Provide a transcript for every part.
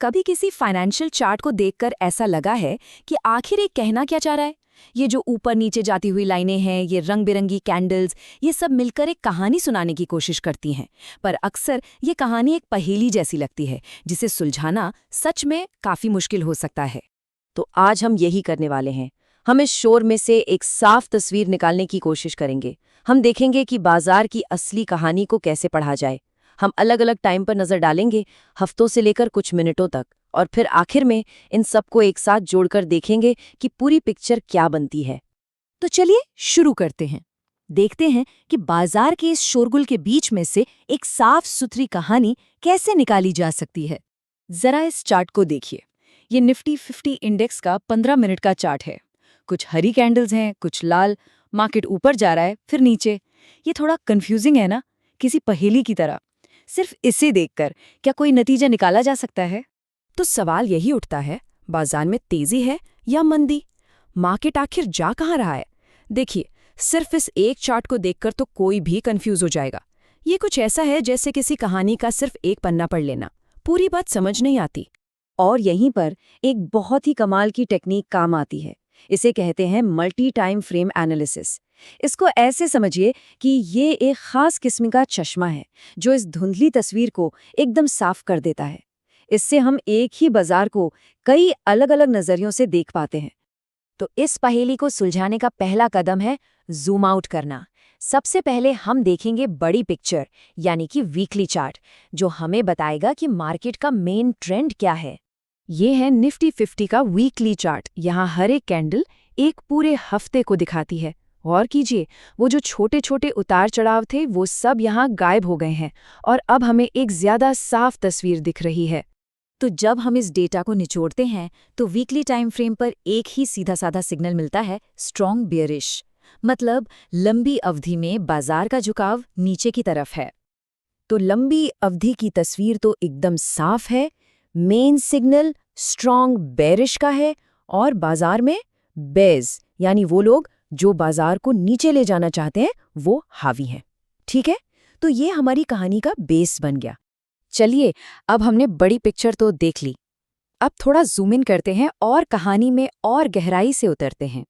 कभी किसी financial chart को देखकर ऐसा लगा है कि आखिर ये कहना क्या चाह रहा है? ये जो ऊपर नीचे जाती हुई लाइनें हैं, ये रंग बिरंगी कैंडल्स, ये सब मिलकर एक कहानी सुनाने की कोशिश करती हैं। पर अक्सर ये कहानी एक पहेली जैसी लगती है, जिसे सुलझाना सच में काफी मुश्किल हो सकता है। तो आज हम यही करने वाले हैं। हम इस शोर में से एक साफ तस्वीर निकालने की कोशिश करेंगे। हम देखेंगे कि बाजार की असली कहानी को कैसे पढ़ा जाए। हम अलग अलग टाइम पर नजर डालेंगे, हफ्तों से लेकर कुछ मिनटों तक, और फिर आखिर में इन सबको एक साथ जोड़कर देखेंगे कि पूरी पिक्चर क्या बनती है। तो चलिए शुरू करते हैं। देखते हैं कि बाजार के इस शोरगुल के बीच में से एक साफ सुथरी कहानी कैसे निकाली जा सकती है। जरा इस चार्ट को देखिए। ये निफ्टी 50 इंडेक्स का 15 मिनट का चार्ट है। कुछ हरी कैंडल्स हैं, कुछ लाल। मार्केट ऊपर जा रहा है, फिर नीचे। ये थोड़ा कंफ्यूजिंग है ना, किसी पहेली की तरह। सिर्फ इसे देखकर क्या कोई नतीजा निकाला जा सकता है? तो सवाल यही उठता है, बाजार में तेजी है या मंदी? मार्केट आखिर जा कहाँ रहा है? देखिए, सिर्फ इस एक चार्ट को देखकर तो कोई भी कंफ्यूज हो जाएगा। ये कुछ ऐसा है जैसे किसी कहानी का सिर्फ एक पन्ना पढ़ लेना, पूरी बात समझ नहीं आती। और यहीं पर एक बहुत ही कमाल की टेक्निक काम आती है। इसे कहते हैं मल्टी टाइम फ्रेम एनालिसिस। इसको ऐसे समझिए कि ये एक खास किस्म का चश्मा है जो इस धुंधली तस्वीर को एकदम साफ कर देता है। इससे हम एक ही बाजार को कई अलग अलग नजरियों से देख पाते हैं। तो इस पहेली को सुलझाने का पहला कदम है जूम आउट करना। सबसे पहले हम देखेंगे बड़ी पिक्चर, यानी कि वीकली चार्ट, जो हमें बताएगा कि मार्केट का मेन ट्रेंड क्या है। ये है निफ्टी 50 का वीकली चार्ट। यहाँ हर एक कैंडल एक पूरे हफ्ते को दिखाती है। गौर कीजिए, वो जो छोटे छोटे उतार चढ़ाव थे वो सब यहाँ गायब हो गए हैं और अब हमें एक ज्यादा साफ तस्वीर दिख रही है। तो जब हम इस डेटा को निचोड़ते हैं तो वीकली टाइम फ्रेम पर एक ही सीधा साधा सिग्नल मिलता है, स्ट्रॉन्ग बेयरिश। मतलब लंबी अवधि में बाजार का झुकाव नीचे की तरफ है। तो लंबी अवधि की तस्वीर तो एकदम साफ है। मेन सिग्नल स्ट्रॉन्ग बेयरिश का है और बाजार में बेज, यानी वो लोग जो बाजार को नीचे ले जाना चाहते हैं, वो हावी हैं। ठीक है, तो ये हमारी कहानी का बेस बन गया। चलिए, अब हमने बड़ी पिक्चर तो देख ली। अब थोड़ा जूम इन करते हैं और कहानी में और गहराई से उतरते हैं।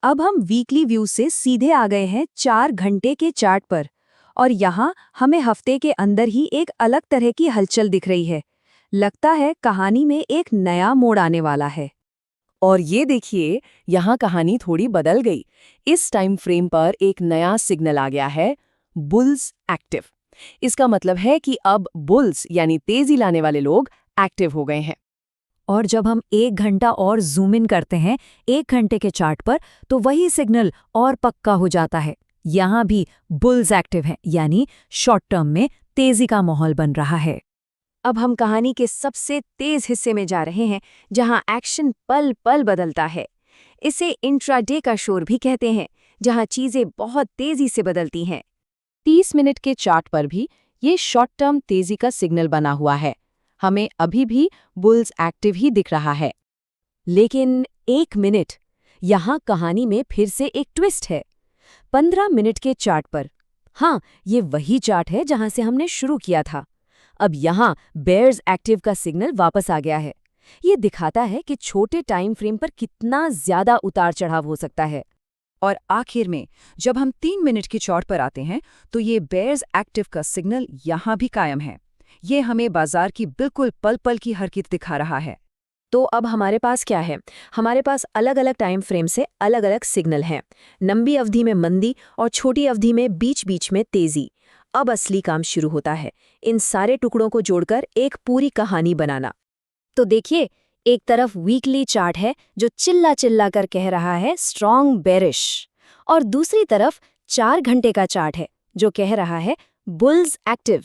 अब हम वीकली व्यू से सीधे आ गए हैं 4 घंटे के चार्ट पर, और यहाँ हमें हफ्ते के अंदर ही एक अलग तरह की हलचल दिख रही है। लगता है कहानी में एक नया मोड़ आने वाला है। और ये देखिए, यहाँ कहानी थोड़ी बदल गई। इस टाइम फ्रेम पर एक नया सिग्नल आ गया है, बुल्स एक्टिव। इसका मतलब है कि अब बुल्स यानी तेजी लाने वाले लोग एक्टिव हो गए हैं। और जब हम 1 घंटा और जूम इन करते हैं 1 घंटे के चार्ट पर, तो वही सिग्नल और पक्का हो जाता है। यहाँ भी बुल्स एक्टिव हैं, यानी शॉर्ट टर्म में तेजी का माहौल बन रहा है। अब हम कहानी के सबसे तेज हिस्से में जा रहे हैं, जहां एक्शन पल पल बदलता है। इसे इंट्राडे का शोर भी कहते हैं, जहां चीजें बहुत तेजी से बदलती हैं। 30 मिनट के चार्ट पर भी ये शॉर्ट टर्म तेजी का सिग्नल बना हुआ है। हमें अभी भी बुल्स एक्टिव ही दिख रहा है। लेकिन 1 मिनट, यहाँ कहानी में फिर से एक ट्विस्ट है। 15 मिनट के चार्ट पर, हाँ, ये वही चार्ट है जहां से हमने शुरू किया था। अब यहाँ बेयर्स एक्टिव का सिग्नल वापस आ गया है। ये दिखाता है कि छोटे टाइम फ्रेम पर कितना ज्यादा उतार चढ़ाव हो सकता है। और आखिर में जब हम 3 मिनट के चार्ट पर आते हैं तो ये बेयर्स एक्टिव का सिग्नल यहाँ भी कायम है। ये हमें बाजार की बिल्कुल पल पल की हरकत दिखा रहा है। तो अब हमारे पास क्या है? हमारे पास अलग अलग टाइम फ्रेम से अलग अलग सिग्नल हैं। लंबी अवधि में मंदी और छोटी अवधि में बीच बीच में तेजी। अब असली काम शुरू होता है, इन सारे टुकड़ों को जोड़कर एक पूरी कहानी बनाना। तो देखिए, एक तरफ वीकली चार्ट है जो चिल्ला चिल्ला कर कह रहा है स्ट्रॉन्ग बेरिश, और दूसरी तरफ 4 घंटे का चार्ट है जो कह रहा है बुल्स एक्टिव।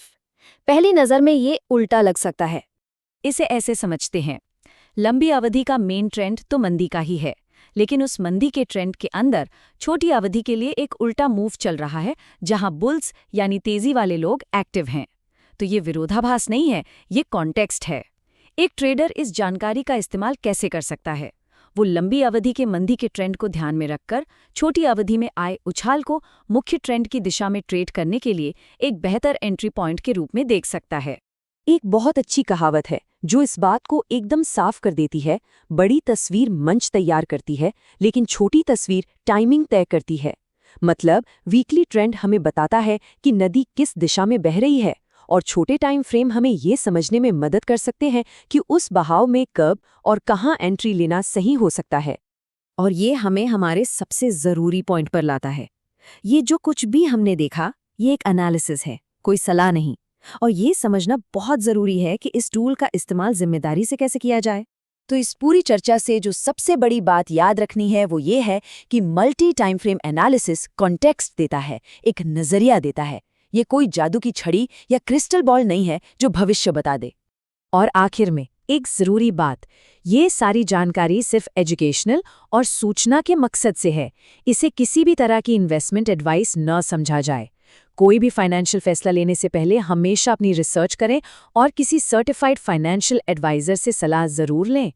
पहली नज़र में ये उल्टा लग सकता है। इसे ऐसे समझते हैं, लंबी अवधि का मेन ट्रेंड तो मंदी का ही है, लेकिन उस मंदी के ट्रेंड के अंदर छोटी अवधि के लिए एक उल्टा मूव चल रहा है, जहां बुल्स यानी तेजी वाले लोग एक्टिव हैं। तो ये विरोधाभास नहीं है, ये कॉन्टेक्स्ट है। एक ट्रेडर इस जानकारी का इस्तेमाल कैसे कर सकता है? वो लंबी अवधि के मंदी के ट्रेंड को ध्यान में रखकर छोटी अवधि में आए उछाल को मुख्य ट्रेंड की दिशा में ट्रेड करने के लिए एक बेहतर एंट्री पॉइंट के रूप में देख सकता है। एक बहुत अच्छी कहावत है, जो इस बात को एकदम साफ कर देती है। बड़ी तस्वीर मंच तैयार करती है, लेकिन छोटी तस्वीर टाइमिंग तय करती है। मतलब वीकली ट्रेंड हमें बताता है कि नदी किस दिशा में बह रही है, और छोटे टाइम फ्रेम हमें ये समझने में मदद कर सकते हैं कि उस बहाव में कब और कहाँ एंट्री लेना सही हो सकता है। और ये हमें हमारे सबसे ज़रूरी पॉइंट पर लाता है। ये जो कुछ भी हमने देखा, ये एक एनालिसिस है, कोई सलाह नहीं। और ये समझना बहुत ज़रूरी है कि इस टूल का इस्तेमाल जिम्मेदारी से कैसे किया जाए। तो इस पूरी चर्चा से जो सबसे बड़ी बात याद रखनी है वो ये है कि multi time frame analysis context देता है, एक नज़रिया देता है। ये कोई जादू की छड़ी या क्रिस्टल बॉल नहीं है जो भविष्य बता दे। और आखिर में एक ज़रूरी बात, ये सारी जानकारी सिर्फ एजुकेशनल और सूचना के मकसद से है। इसे किसी भी तरह की इन्वेस्टमेंट एडवाइस न समझा जाए। कोई भी फाइनेंशियल फैसला लेने से पहले हमेशा अपनी रिसर्च करें और किसी सर्टिफाइड फाइनेंशियल एडवाइजर से सलाह ज़रूर लें।